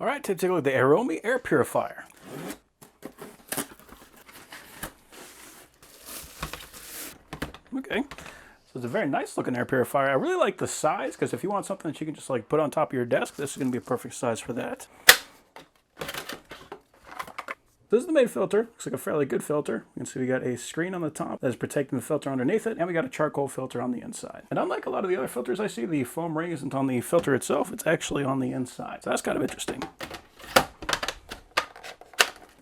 All right, take a look at the AIRROMI air purifier. Okay, so it's a very nice looking air purifier. I really like the size because if you want something that you can just like put on top of your desk, this is going to be a perfect size for that. This is the main filter. Looks like a fairly good filter. You can see we got a screen on the top that is protecting the filter underneath it, and we got a charcoal filter on the inside. And unlike a lot of the other filters I see, the foam ring isn't on the filter itself, it's actually on the inside. So that's kind of interesting.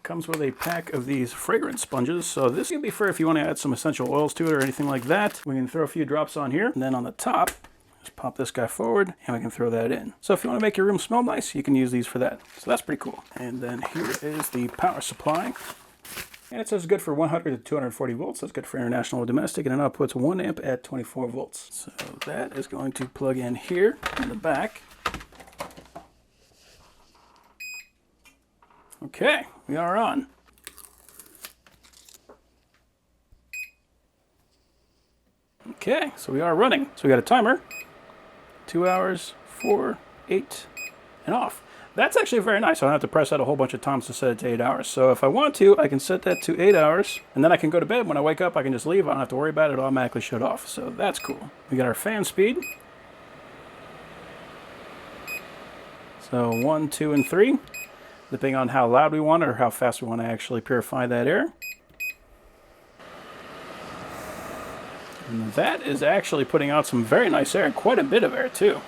Comes with a pack of these fragrance sponges. So this can be for if you want to add some essential oils to it or anything like that. We can throw a few drops on here, and then on the top, just pop this guy forward and we can throw that in. So if you want to make your room smell nice, you can use these for that. So that's pretty cool. And then here is the power supply. And it says good for 100 to 240 volts. That's good for international or domestic. And it outputs 1 amp at 24 volts. So that is going to plug in here in the back. Okay, we are on. Okay, so we are running. So we got a timer. 2 hours, 4, 8, and off. That's actually very nice. I don't have to press that a whole bunch of times to set it to 8 hours. So if I want to, I can set that to 8 hours, and then I can go to bed. When I wake up, I can just leave. I don't have to worry about it. It'll automatically shut off. So that's cool. We got our fan speed. So 1, 2, and 3, depending on how loud we want it or how fast we want to actually purify that air. And that is actually putting out some very nice air, quite a bit of air too.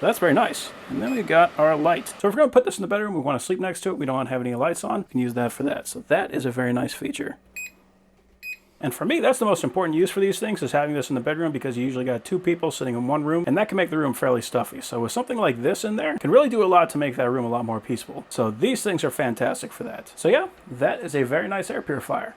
That's very nice. And then we've got our light. So if we're going to put this in the bedroom, we want to sleep next to it, we don't want to have any lights on, we can use that for that. So that is a very nice feature. And for me, that's the most important use for these things, is having this in the bedroom, because you usually got 2 people sitting in one room, and that can make the room fairly stuffy. So with something like this in there, it can really do a lot to make that room a lot more peaceful. So these things are fantastic for that. So yeah, that is a very nice air purifier.